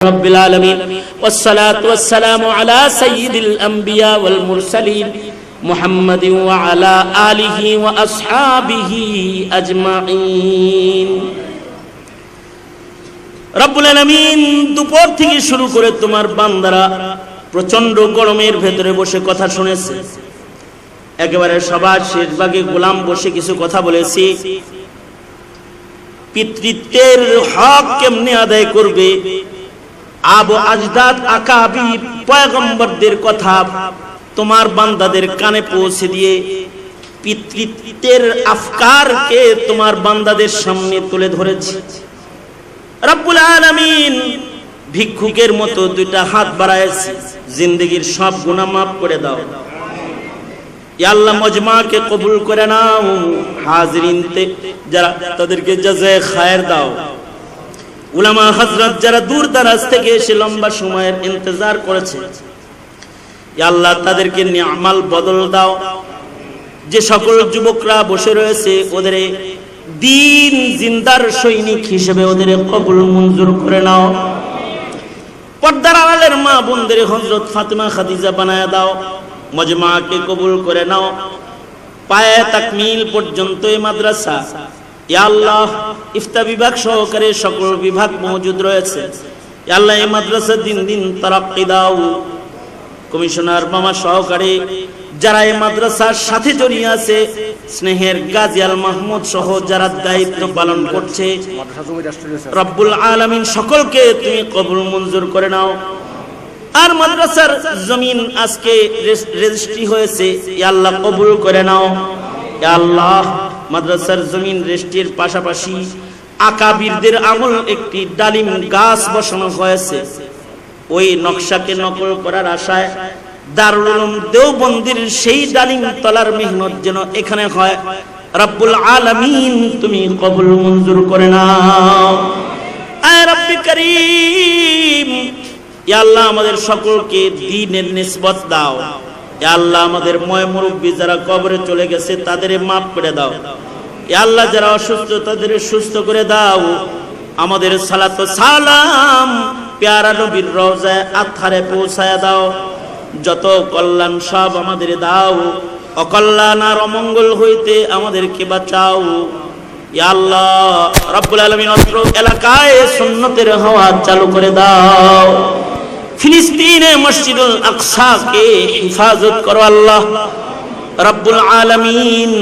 رب العالمين والصلاة والسلام على سيد الأنبياء والمرسلين محمد وعلى آله وأصحابه أجمعين رب العالمين দুপুর থেকে শুরু করে তোমার বান্দারা প্রচন্ড গরমের ভেতরে বসে কথা শুনেছে। একেবারে সবার শেষ ভাগে গোলাম বসে কিছু কথা বলেছি। পিতৃত্বের হক কেমনে আদায় করবে, আবু আজদাদ আকাবির পয়গম্বরদের কথা তোমার বান্দাদের কানে পৌঁছে দিয়ে পিতৃত্বের আফকারকে তোমার বান্দাদের সামনে তুলে ধরেছে। রব্বুল আলামিন ভিক্ষুকের মতো দুইটা হাত বাড়ায়ছে, জিন্দেগীর সব গুনাহ মাফ করে দাও। ইয়া আল্লাহ মজমাকে কবুল করে নাও, হাজিরিনতে যারা তাদেরকে জাযায়ে খায়ের দাও। উলামা হযরত যারা দূর দারাজ থেকে এসে লম্বা সময়ের ইন্তজার করেছে, ইয়া আল্লাহ তাদেরকে নিয়ামাল বদল দাও। যে সকল যুবকরা বসে রয়েছে ওদের দিন জিন্দার সৈনিক হিসেবে ওদের কবুল মঞ্জুর করে নাও। পর্দার আড়ালের মা বোনদের হযরত ফাতেমা খাদিজা বানায়া দাও। মজমাকে কবুল করে নাও। পায়ে তাকমিল পর্যন্ত এই মাদ্রাসা ইয়া আল্লাহ ইফতা বিভাগ সহকারে সকল বিভাগ মওজুদ রয়েছে। ইয়া আল্লাহ এই মাদ্রাসা দিন দিন তারাক্কি দাও। কমিশনার মামা সহকারে যারা এই মাদ্রাসার সাথে জড়িয়ে আছে, স্নেহের গাজী আল মাহমুদ সহ যারা দায়িত্ব পালন করছে, রব্বুল আলামিন সকলকে তুমি কবুল মঞ্জুর করে নাও। আর মাদ্রাসার জমিন আজকে রেজিস্ট্রি হয়েছে, ইয়া আল্লাহ কবুল করে নাও। ইয়া আল্লাহ মাদ্রাসার জমিন রেজিস্ট্রির পাশাপাশি আকাবিরদের আমল একটি ডালিম গাছ বসানো হয়েছে। ওই নকশাকে নকল করার আশায় দারুল উলুম দেওবন্দির সেই ডালিম তলার মেহনত যেন এখানে হয়, রব্বুল আলামিন তুমি কবুল মঞ্জুর করে নাও। আয় রব্বি করিম, ইয়া আল্লাহ আমাদের সকলকে দ্বীনের নিসবত দাও। ইয়া আল্লাহ আমাদের ময় মুরব্বী যারা কবরে চলে গেছে তাদের মাফ করে দাও। ইয়া আল্লাহ যারা অসুস্থ তাদের সুস্থ করে দাও। আমাদের সালাত ও সালাম প্যারা নবীর রওজায়ে আতহারে পৌঁছায়া দাও। যত কল্যাণ সব আমাদের দাও, অকল্যাণ আর অমঙ্গল হইতে আমাদেরকে বাঁচাও। ইয়া আল্লাহ রব্বুল আলামিন অত্র এলাকায় সুন্নতের হাওয়া চালু করে দাও। ফিলিস্তিনে মসজিদুল আকসাকে হিফাজত করো আল্লাহ রব্বুল আলামিন।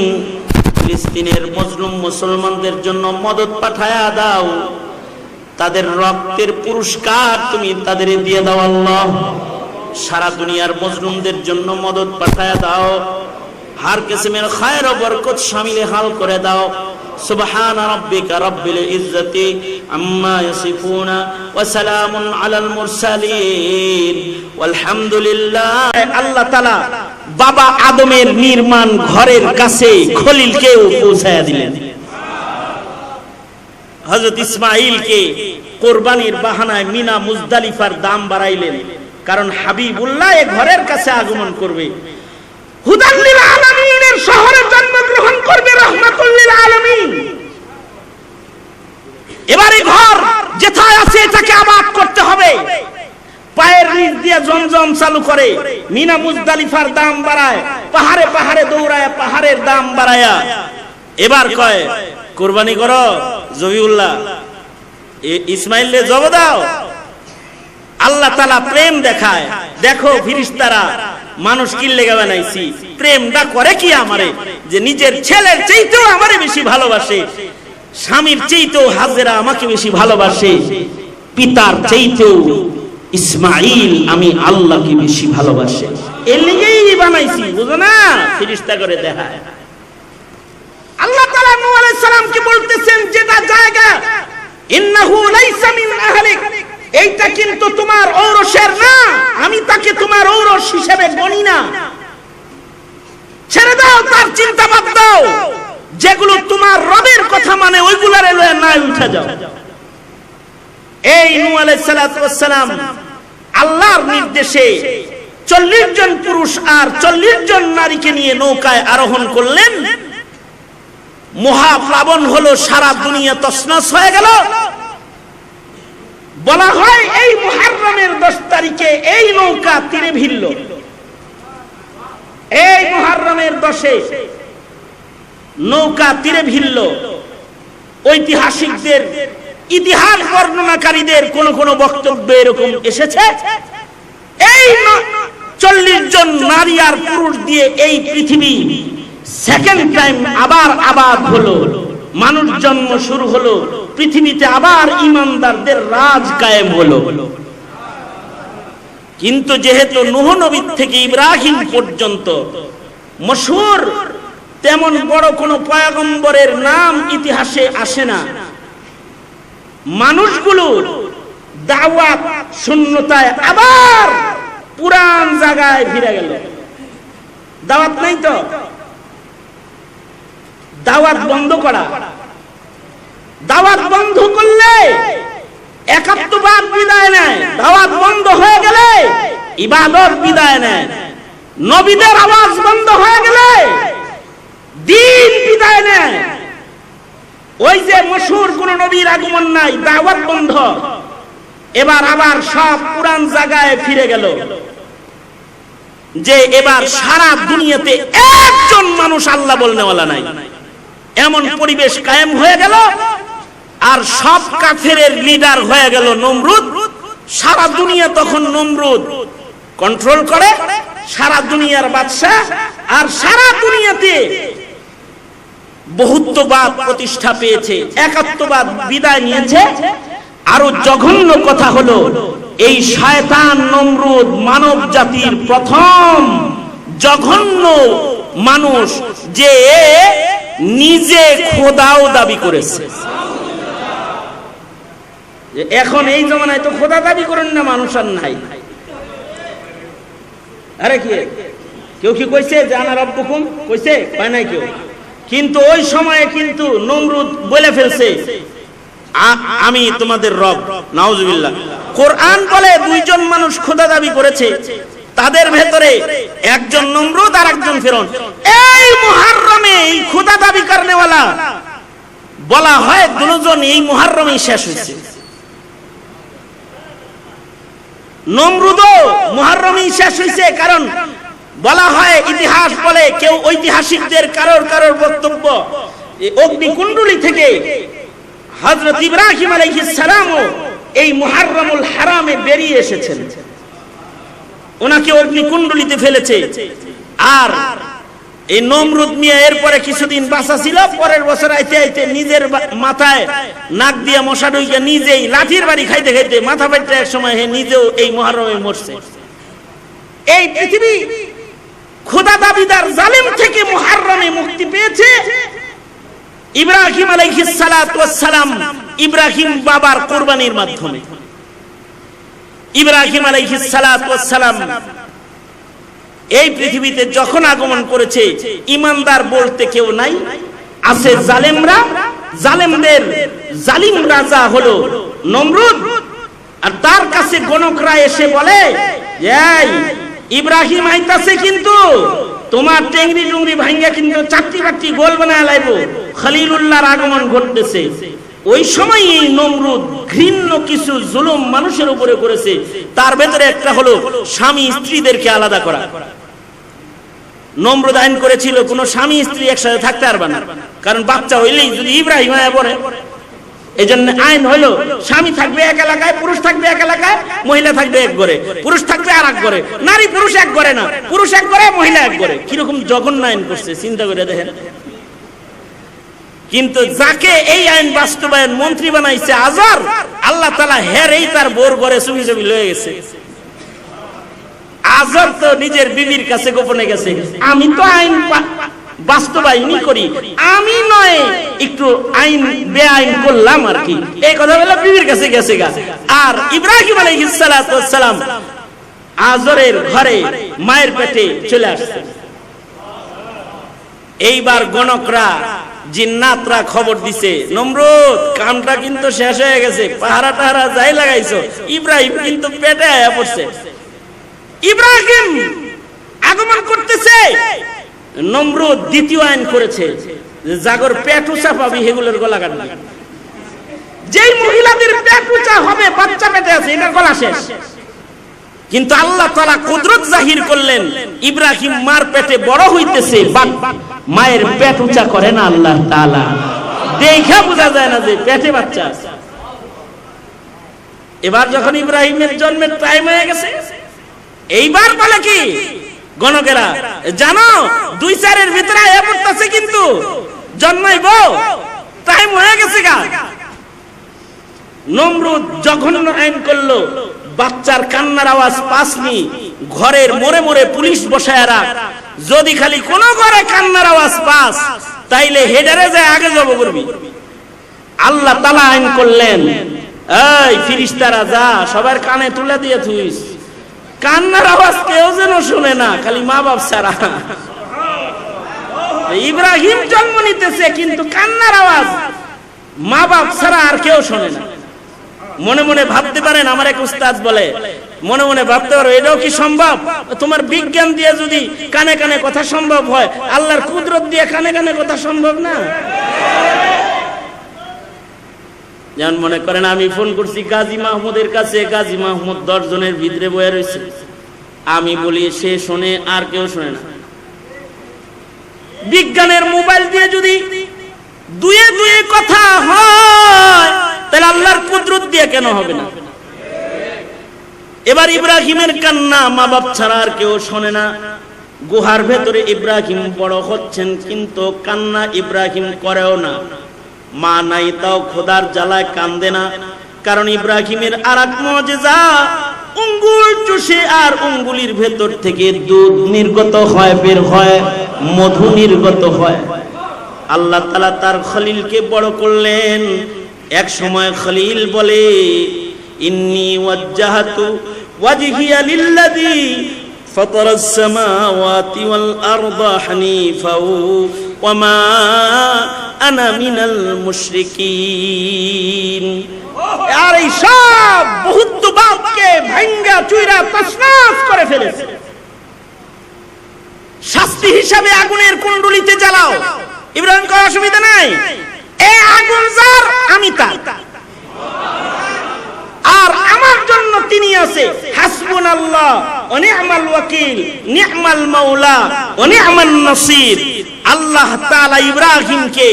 ফিলিস্তিনের মজলুম মুসলমানদের জন্য মদদ পাঠায়া দাও। তাদের রক্তের পুরস্কার তুমি তাদের দিয়ে দাও আল্লাহ। সারা দুনিয়ার মজলুমদের জন্য মদদ পাঠায়া দাও। হার কিসমের খায়ের ও বরকত শামিলে হাল করে দাও। সুবহান রাব্বিকা রাব্বিল ইজ্জাতি আম্মা ইয়াসিফুনা ওয়া সালামুন আলাল মুরসালিন ওয়ালহামদুলিল্লাহ। আল্লাহ তাআলা বাবা আদমের নির্মাণ ঘরের কাছে খলিলকেও পৌঁছায়া দিলেন। হযরত ইসমাঈলকে কুরবানির বাহানায় মিনা মুজদালিফার দাম বাড়াইলেন, কারণ হাবিবুল্লাহ এই ঘরের কাছে আগমন করবে, হুদাল লিল আলামিনের শহরে জন্মগ্রহণ করবে, রাহমাতুল লিল আলামিন। এবারে ঘর যেথায় আছে এটাকে আবাদ করতে হবে। পায়ের নিচ দিয়ে জমজম চালু করে মিনা মুজদালিফার দাম বাড়ায়, পাহাড়ে পাহাড়ে দৌড়ায় পাহাড়ের দাম বাড়ায়া এবার কয় কুরবানি করো জবিউল্লাহ, ইসমাইলকে জব দাও। আল্লাহ তাআলা প্রেম দেখায়। দেখো ফেরেশতারা মানুষ কি লেগে বানাইছি, প্রেমটা করে কি আমারে, যে নিজের ছেলের চাইতেও আমারে বেশি ভালোবাসে, স্বামীর চাইতেও হাজেরা আমাকে বেশি ভালোবাসে, পিতার চাইতেও ইসমাঈল আমি আল্লাহকে বেশি ভালোবাসে। এর লাগেই বানাইছি, বুঝো না? ফেরেশতা করে দেখায়। আল্লাহ তাআলা নূহ আলাইহিস সালামকে বলতেছেন যেটা জায়গা ইন্নাহু লাইসা মিন আহলিক, এইটা কিন্তু তোমার ঔরসের না, আমি তাকে তোমার ঔরস হিসেবে গণি না। ছেড়ে দাও, তার চিন্তা বাদ দাও। যেগুলো তোমার রবের কথা মানে ওইগুলারে লয়ে না উঠে যাও। এই নূহ আলাইহিস সালাতু ওয়াস সালাম আল্লাহর নির্দেশে 40 জন পুরুষ আর 40 জন নারীকে নিয়ে নৌকায় আরোহণ করলেন। মহাপ্লাবন হলো, সারা দুনিয়া তছনছ হয়ে গেল। বলা হয় এই মুহররমের 10 তারিখে এই নৌকা তীরে ভিড়ল। এই মুহররমের 10-এ নৌকা তীরে ভিড়ল। ঐতিহাসিকদের, ইতিহাস বর্ণনাকারীদের কোন বক্তব্য এরকম এসেছে, এই 40 জন নারী আর পুরুষ দিয়ে এই পৃথিবী সেকেন্ড টাইম আবার আবাদ হলো, মানুষ জন্ম শুরু হলো, পৃথিবীতে আবার ঈমানদারদের রাজ কায়েম হলো। কিন্তু যেহেতু নূহ নবী থেকে ইব্রাহিম পর্যন্ত মশহুর তেমন বড় কোন পয়গম্বরের নাম ইতিহাসে আসে না, মানুষগুলো দাওয়াত শূন্যতায় আবার পুরান জায়গায় ফিরে গেল। দাওয়াত নাই তো, দাওয়াত বন্ধ করা। দাওয়াত বন্ধ করলে একাত্মবাদ বিদায় নেয়, দাওয়াত বন্ধ হয়ে গেলে ইবাদত বিদায় নেয়, নবীদের আওয়াজ বন্ধ হয়ে গেলে দ্বীন বিদায় নেয়। ওই যে মশহুর কোন নবীর আগমন নাই, দাওয়াত বন্ধ, এবার আবার সব পুরান জায়গায় ফিরে গেল। যে এবার সারা দুনিয়াতে একজন মানুষ আল্লাহ বলনেওয়ালা নাই, এমন পরিবেশ কায়েম হয়ে গেল। আর সব কাফেরের লিডার হয়ে গেল নমরুদ। সারা দুনিয়া তখন নমরুদ কন্ট্রোল করে, সারা দুনিয়ার বাদশা। আর সারা দুনিয়াতে বহুত্ববাদ প্রতিষ্ঠা পেয়েছে, একাত্মবাদ বিদায় নিয়েছে। আরো জঘন্য কথা হলো, এই শয়তান নমরুদ মানব জাতির প্রথম জঘন্য মানুষ যে নিজে খোদাও দাবি করেছে। এখন এই জমানায় তো খোদা দাবি করেন না মানুষ আর নাই। আরে কি কেউ কি কইছে যে আনা রব্বুকুম? কইছে? কয় নাই কেউ। কিন্তু ওই সময়ে কিন্তু নমরুদ বলে ফেলছে আমি তোমাদের রব। নাউজুবিল্লাহ। কোরআন বলে 2 জন মানুষ খোদা দাবি করেছে, তাদের ভেতরে একজন নমরুদ আর একজন ফিরআউন। এই মুহররমে এই খোদা দাবি করনেওয়ালা বলা হয় 2 জন এই মুহররমেই শেষ হয়েছে। নমরুদও মুহররমেই শেষ হয়েছে, কারণ বলা হয়, ইতিহাস বলে, কেউ ঐতিহাসিকদের কারোর বক্তব্য, অগ্নিকুণ্ডলী থেকে হযরত ইব্রাহিম আলাইহিস সালামও এই মুহররমুল হারামে বেরিয়ে এসেছেন, ওনাকে অগ্নিকুণ্ডলীতে ফেলেছে। আর এই নমরুদ মিয়া এরপরে কিছুদিন বাঁচা ছিল, পরের বছর আইতে আইতে নিজের মাথায় নাক দিয়ে মশা ঢুকে নিজেই লাঠির বাড়ি খাইতে খাইতে মাথা ফাটতে এক সময় হে নিজেও এই মুহররমে মরছে। এই পৃথিবী খোদা দাবিদার জালিম থেকে মুহররমে মুক্তি পেয়েছে ইব্রাহিম আলাইহিস সালাতু ওয়াস সালাম, ইব্রাহিম বাবার কুরবানির মাধ্যমে। ইব্রাহিম আলাইহিস সালাতু ওয়াস সালাম এই পৃথিবীতে যখন আগমন করেছে, ইমানদার বলতে কেউ নাই, আছে জালেমরা। জালেমদের জালিম রাজা হলো নমরুদ। আর তার কাছে গণকরা এসে বলে, এই ইব্রাহিম আইতাছে, কিন্তু তোমার টেংরি টুংরি ভাঙ্গা কিন্তু চাকরি বাকরি গোল বানায় লাইবো, খলিলুল্লাহর আগমন ঘটতেছে। ওই সময় এই নমরুদ ঘৃণ্য কিছু জুলুম মানুষের উপরে করেছে। তার ভেতরে একটা হলো স্বামী স্ত্রীদেরকে আলাদা করা। নমরুদ আইন করেছিল কোন স্বামী স্ত্রী একসাথে থাকতে পারবে না, কারণ বাচ্চা হইলেই যদি ইব্রাহিম আয়া পড়ে। এই জন্য আইন হলো স্বামী থাকবে এক এলাকায়, পুরুষ থাকবে এক এলাকায়, মহিলা থাকবে এক ঘরে, পুরুষ থাকবে আর এক ঘরে। নারী পুরুষ এক ঘরে না, পুরুষ এক ঘরে, মহিলা এক ঘরে। কিরকম জঘন্য আইন করছে চিন্তা করে দেখেন। কিন্তু যাকে এই আইন বাস্তবায়ন মন্ত্রী বানাইছে আজর, আল্লাহ তাআলা হেরেই তার বোর ঘরে চুপি চুপি লয়ে গেছে। আজর তো নিজের বিবির কাছে গোপনে গেছে, আমি তো আইন বাস্তবায়নই করি, আমি নয় একটু আইন বেআইন করলাম আর কি, এই কথা বলে বিবির কাছে গেছে গা। আর ইব্রাহিম আলাইহিস সালাতু ওয়াস সালাম আজরের ঘরে মায়ের পেটে চলে আসছে। এইবার গণকরা জিন্নাতরা খবর দিছে, নমরুদ কামটা কিন্তু শেষ হয়ে গেছে, পাহারা টাহারা যাই লাগাইছো, ইব্রাহিম কিন্তু পেটে আয়া পড়ছে। ইব্রাহিম আগমন করতেছে, নমরুদ দ্বিতীয় আইন করেছে, জাগর পেট উঁচা পাবি সেগুলোর গলা কাটবি। যেই মহিলাদের পেট উঁচা হবে বাচ্চা পেটে আছে এটার গলা শেষ। কিন্তু আল্লাহ তাআলা কুদরত জাহির করলেন, ইব্রাহিম মার পেটে বড় হইতেছে, মায়ের পেট উঁচা করে না আল্লাহ তাআলা, দেখা বোঝা যায় না যে পেটে বাচ্চা আছে। এবার যখন ইব্রাহিমের জন্মের টাইম হয়ে গেছে, এইবার বলে কি গণকেরা, জানো 2-4 ভিতরে আয়া পড়তেছে, কিন্তু জন্মাইব টাইম হয়ে গেছে গা। নমরুদ জঘন্য আইন করলো, বাচ্চার কান্নার আওয়াজ পাসনি, ঘরের মোড়ে মোড়ে পুলিশ বসায় রাখ, যদি খালি কোন ঘরে কান্নার আওয়াজ পাস তাইলে হেডারে যায় আগে জব করবি। আল্লাহ তাআলা আইন করলেন, এই ফেরেশতারা যা সবার কানে তুলে দিয়ে থুইস, কান্নার আওয়াজ কেউ যেন শুনে না, খালি মা বাপ ছাড়া। ইব্রাহিম জন্ম নিতেছে কিন্তু কান্নার আওয়াজ মা বাপ ছাড়া আর কেউ শোনে না। মনে মনে ভাবতে পারেন, আমার এক উস্তাদ বলে, মনে মনে ভাবতে পারো এটাও কি সম্ভব? তোমার বিজ্ঞান দিয়ে যদি কানে কানে কথা সম্ভব হয়, আল্লাহর কুদরত দিয়ে কানে কানে কথা সম্ভব না? যেমন মনে করেন আমি ফোন করছি গাজী মাহমুদের কাছে, গাজী মাহমুদ 10 জনের ভিতরে বয়ে রয়েছে, আমি বলি সে শোনে আর কেউ শোনে না। বিজ্ঞানের মোবাইল দিয়ে যদি দুয়ে দুয়ে কথা হয় তাহলে আল্লাহর কুদরত দিয়ে কেন হবে না? এবার ইব্রাহিমের কান্না মা বাপ ছাড়া আর কেউ শোনে না। গুহার ভেতরে ইব্রাহিম বড় হচ্ছেন, কিন্তু কান্না ইব্রাহিম করেও না। মা নাই তাও খোদার জ্বালায় কান্দে না, কারণ ইব্রাহিমের আরেক মুজিজা, আঙ্গুল চুষে আর আঙ্গুলির ভেতর থেকে দুধ নির্গত হয়, বের হয়, মধু নির্গত হয়। আল্লাহ তাআলা তার খলিলকে বড় করলেন। এক সময় খলিল বলে, ইন্নী ওয়াজ্জাহাতু ওয়াজহিয়া লিল্লাযী ফাতারাস সামাওয়াতি ওয়াল আরদা হানিফাও ওয়া মা আনা মিনাল মুশরিকিন। আর এই সব বহুত্ববাদকে ভাঙ্গা চুইরা তছনছ করে ফেলেছে। শাস্তি হিসাবে আগুনের কুণ্ডুলিতে জ্বালাও। ইব্রাহিম কোনো অসুবিধা নাই, এই আগুন যার আমি তার, আর আমার জন্য তিনি আছে। হাসবুনাল্লাহ ওয়া নি'মাল ওয়াকিল, নি'মাল মাওলা ওয়া নি'মান নাসির। আল্লাহ তাআলা ইব্রাহিমকে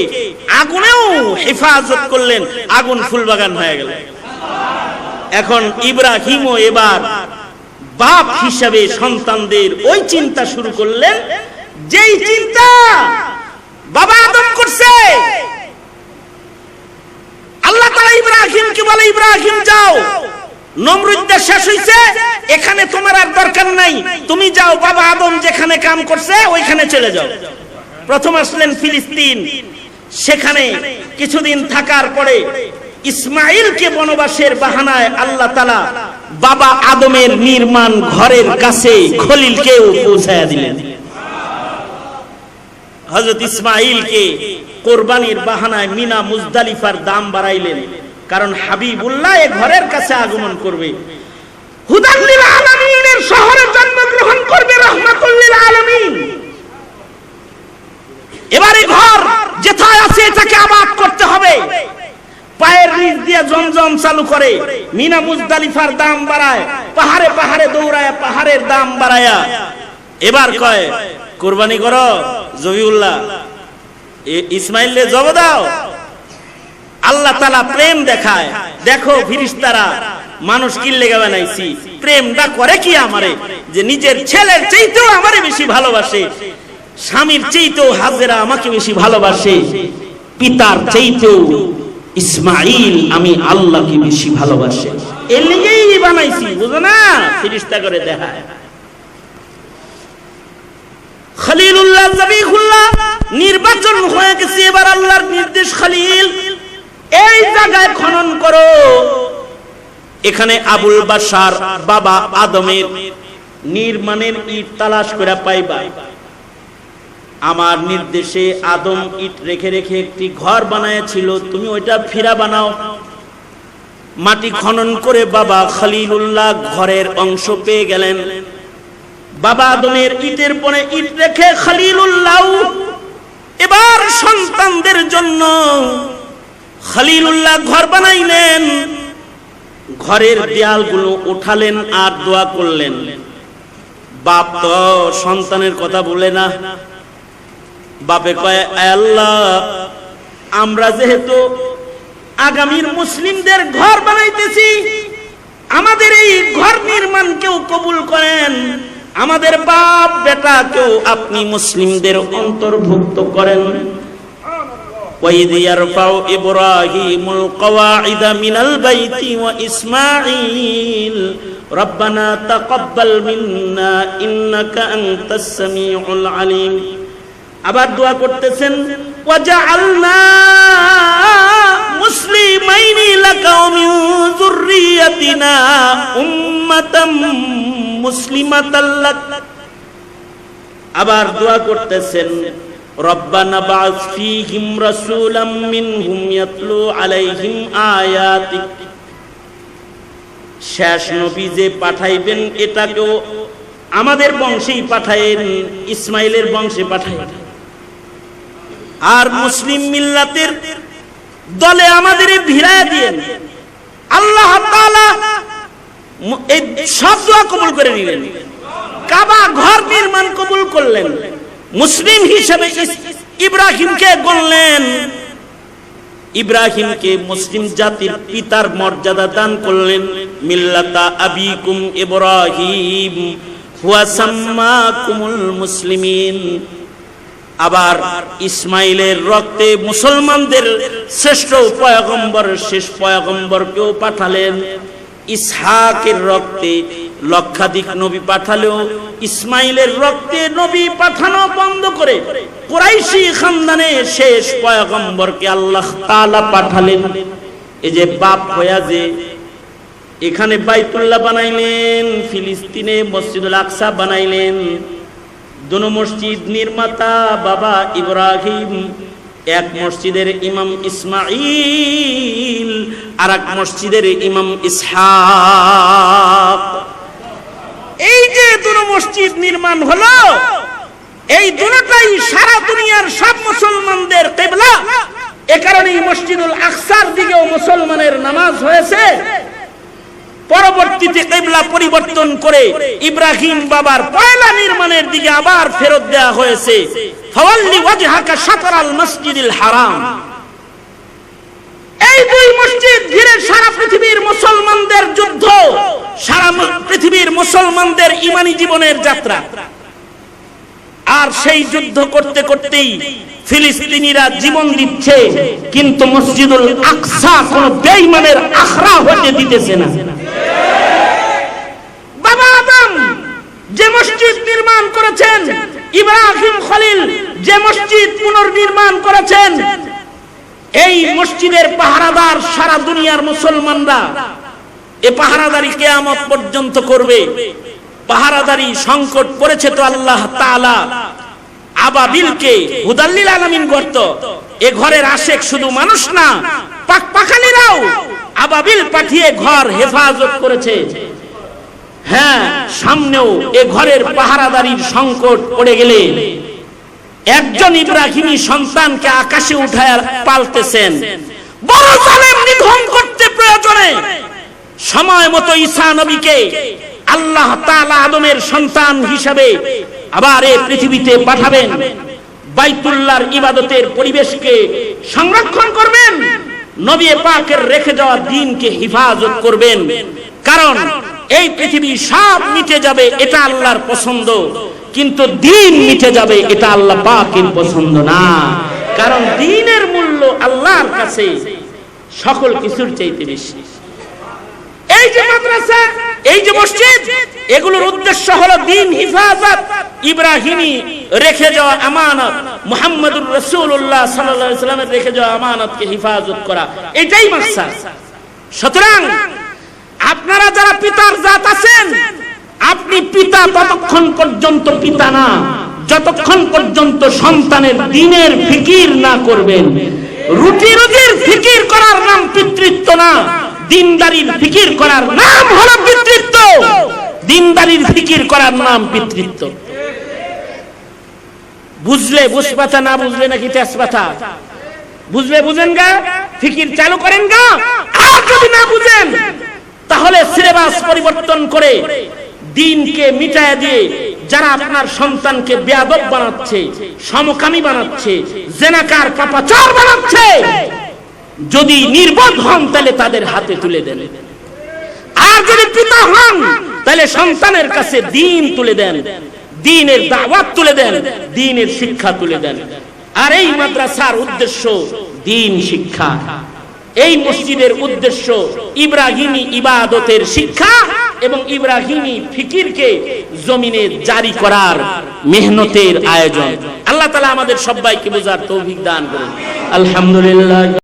আগুনেও হেফাজত করলেন, আগুন ফুলবাগান হয়ে গেল। এখন ইব্রাহিমও এবার বাপ হিসাবে সন্তানদের ওই চিন্তা শুরু করলেন, যেই চিন্তা বাবা আদম করছে। আল্লাহ তাআলা ইব্রাহিমকে বলে, ইব্রাহিম যাও, নমরুদটা শেষ হইছে, এখানে তোমার আর দরকার নাই, তুমি যাও, বাবা আদম যেখানে কাম করছে ওইখানে চলে যাও। প্রথম আসলেন ফিলিস্তিন, সেখানে কিছুদিন থাকার পরে ইসমাইলকে বনবাসের বাহানায় আল্লাহ তাআলা বাবা আদমের নির্মাণ ঘরের কাছে খলিলকেও পৌঁছায়া দিলেন। হযরত ইসমাইলকে কোরবানির বাহানায় মিনা মুজদালিফার দাম বাড়াইলেন, কারণ হাবিবুল্লাহ এই ঘরের কাছে আগমন করবে, হুদাল লিল আলামিনের শহরে জন্মগ্রহণ করবে, রাহমাতুল লিল আলামিন। এবারে ঘর যেথায় আছে এটাকে আবাদ করতে হবে। পায়ের নিচ দিয়ে জমজম চালু করে, মিনা মুজদালিফার দাম বাড়ায়, পাহাড়ে পাহাড়ে দৌড়ায়, পাহাড়ের দাম বাড়ায়া এবার কয় কুরবানি করো জবিউল্লাহ, ইসমাইলকে জব দাও। আল্লাহ তাআলা প্রেম দেখায়, দেখো ফেরেশতারা মানুষ কি লেগে বানাইছি, প্রেমটা করে কি আমারে, যে নিজের ছেলের চাইতেও আমারে বেশি ভালোবাসে, স্বামীর চাইতেও হাজেরা আমাকে বেশি ভালোবাসে, পিতার চাইতেও ইসমাইল আমি আল্লাহকে বেশি ভালোবাসে, এর লেগেই বানাইছি, বুঝো না? ফেরেশতা করে দেখায়। খলিলুল্লাহ জবিহুল্লাহ নির্বাচন হয়ে গেছে, এবার আল্লাহর নির্দেশ, খলিল এই জায়গায় খনন করো, এখানে আবুল বাশার বাবা আদমের নির্মাণের ইট তালাশ করে পাইবা। আমার নির্দেশে আদম ইট রেখে রেখে একটি ঘর বানায়ছিল, তুমি ওইটা ফিরা বানাও। মাটি খনন করে বাবা খলিলুল্লাহ ঘরের অংশ পেয়ে গেলেন। বাবা আদমের ইটের পরে ইট রেখে খলিলুল্লাহ এবার সন্তানদের জন্য খলিলুল্লাহ ঘর বানাইলেন, ঘরের দেয়ালগুলো উঠালেন আর দোয়া করলেন। বাপ তো সন্তানের কথা বলে না, বাপে কয় আল্লাহ আমরা যেহেতু আগামীর মুসলিমদের ঘর বানাইতেছি, আমাদের এই ঘর নির্মাণ কেউ কবুল করেন, আমাদের বাপ বেটা কেউ আপনি মুসলিমদের অন্তর্ভুক্ত করেন। وَإِذْ يَرْفَعُ إِبْرَاهِيمُ الْقَوَاعِدَ مِنَ الْبَيْتِ وَإِسْمَاعِيلُ رَبَّنَا تَقَبَّلْ مِنَّا إِنَّكَ أَنْتَ السَّمِيعُ الْعَلِيمُ। আবার দোয়া করতেছেন وَجَعَلْنَا مُسْلِمَيْنِ لَكَ وَمِنْ ذُرِّيَّتِنَا أُمَّةً مُسْلِمَةً لَكَ। আবার দোয়া করতেছেন রব্বানা বা'আস ফীহিম রাসূলাম মিনহুম ইয়াতলু আলাইহিম আয়াতিক। শেষ নবী যে পাঠাইবেন এটাকেও আমাদের বংশেই পাঠায়েন, ইসমাইলের বংশে পাঠায়েন, আর মুসলিম মিল্লাতের দলে আমাদের ভিড়ায় দিয়েন। আল্লাহ তাআলা এই সব দোয়া কবুল করে নিলেন, কাবা ঘর নির্মাণ কবুল করলেন, মুসলিম হিসেবে ইব্রাহিমকে গণলেন, ইব্রাহিমকে মুসলিম জাতির পিতার মর্যাদা দান করলেন। মিল্লাতা আবিকুম ইব্রাহিম হুয়া সাম্মাকুমুল মুসলিমিন। আবার ইসমাইলের রক্তে মুসলমানদের শ্রেষ্ঠ পয়গম্বর, শেষ পয়গম্বরকেও পাঠালেন। ইসহাকের রক্তে লক্ষাধিক নবী পাঠালেও ইসমাইলের রক্তে নবী পাঠানো বন্ধ করে কুরাইশি খানদানে শেষ পয়গম্বরকে আল্লাহ তাআলা পাঠালেন। এই যে বাপ হইয়া যে এখানে বাইতুল্লাহ বানাইলেন, ফিলিস্তিনে মসজিদুল আকসা বানাইলেন, দুনো মসজিদ নির্মাতা বাবা ইব্রাহিম, এক মসজিদের ইমাম ইসমাইল আর এক মসজিদের ইমাম ইসহাক। এই যে দুটো মসজিদ নির্মাণ হলো, এই দুটোটাই সারা দুনিয়ার সব মুসলমানদের কিবলা। এ কারণেই মসজিদুল আকসার দিকেও মুসলমানের নামাজ হয়েছে। পরবর্তীতে কিবলা পরিবর্তন করে ইব্রাহিম বাবার পয়লা নির্মাণের দিকে আবার ফেরত দেওয়া হয়েছে। ফাওয়াল্লি ওয়াজহাকা শাতরাল মসজিদিল হারাম। এই দুই মসজিদ ঘিরে সারা পৃথিবীর মুসলমানদের যুদ্ধ, সারা পৃথিবীর মুসলমানদের ঈমানি জীবনের যাত্রা। আর সেই যুদ্ধ করতে করতেই ফিলিস্তিনিরা জীবন দিচ্ছে, কিন্তু মসজিদুল আকসা কোন বেঈমানের আখড়া হতে দিতেছে না। বাবা আদম যে মসজিদ নির্মাণ করেছেন, ইব্রাহিম খলিল যে মসজিদ পুনর্নির্মাণ করেছেন, এই মসজিদের পাহারাদার সারা দুনিয়ার মুসলমানরা। এ পাহারাদারি কিয়ামত পর্যন্ত করবে। পাহারাদারি সংকট পড়েছে তো আল্লাহ তাআলা আবাবিলকে হুদাল্লিল আলামিন গর্ত। এ ঘরের আশেক শুধু মানুষ না, পাখালিরাও আবাবিল পাঠিয়ে ঘর হেফাজত করেছে। হ্যাঁ, সামনেও এ ঘরের পাহারাদারির সংকট পড়ে গেলে একজন ইব্রাহিমী সন্তানকে আকাশে উঠায় পালতেছেন। বড় জালেম নিধন করতে প্রয়োজনে সময় মতো ঈসা নবীকে আল্লাহ তাআলা আদমের সন্তান হিসাবে আবার এই পৃথিবীতে পাঠাবেন। বাইতুল্লাহর ইবাদতের পরিবেশকে সংরক্ষণ করবেন, নবী পাকের রেখে যাওয়া দ্বীনকে হেফাজত করবেন। কারণ এই পৃথিবী সব মিটে যাবে, এটা আল্লাহর পছন্দ, কিন্তু দ্বীন মিটে যাবে, এটা আল্লাহ পাকের পছন্দ না। কারণ দ্বীনের মূল্য আল্লাহর কাছে সকল কিছুর চাইতে বেশি। এই যে মাদ্রাসা, এই যে মসজিদ, এগুলোর উদ্দেশ্য হলো দ্বীন হিফাজত, ইব্রাহিমী রেখে যাওয়া আমানত, মুহাম্মদুর রাসূলুল্লাহ সাল্লাল্লাহু আলাইহি ওয়াসাল্লামের রেখে যাওয়া আমানতকে হিফাজত করা, এটাই মাকসাদ। সুতরাং আপনারা যারা পিতার জাত আছেন, আপনি পিতা ততক্ষণ পর্যন্ত পিতা না যতক্ষণ পর্যন্ত সন্তানের দ্বীনের ফিকির না করবেন। রুটি রুজির ফিকির করার নাম পিতৃত্ব না, দ্বীনদারির ফিকির করার নাম হলো পিতৃত্ব। দ্বীনদারির ফিকির করার নাম পিতৃত্ব। বুঝলে বুঝপাতা, না বুঝলে নাকি তেজপাতা? বুঝলে বুঝেন গা। ফিকির চালু করেন গা। আর যদি না বুঝেন তাহলে সিলেবাস পরিবর্তন করে দ্বীনকে মিটায় দিয়ে যারা আপনার সন্তানকে বেয়াদব বানাচ্ছে, সমকামী বানাচ্ছে, জেনাকার পাপাচার বানাচ্ছে, যদি নির্বোধ হন তাহলে তাদের হাতে তুলে দেন। আর যদি পিতা হন তাহলে সন্তানের কাছে দ্বীন তুলে দেন, দ্বীনের দাওয়াত তুলে দেন, দ্বীনের শিক্ষা তুলে দেন। আর এই মাদ্রাসার উদ্দেশ্য দ্বীন শিক্ষা, এই মসজিদের উদ্দেশ্য ইব্রাহিমী ইবাদতের শিক্ষা এবং ইব্রাহিমী ফিকিরকে জমিনে জারি করার মেহনতের আয়োজন। আল্লাহ তাআলা আমাদের সবাইকে বোঝার তৌফিক দান করুন। আলহামদুলিল্লাহ।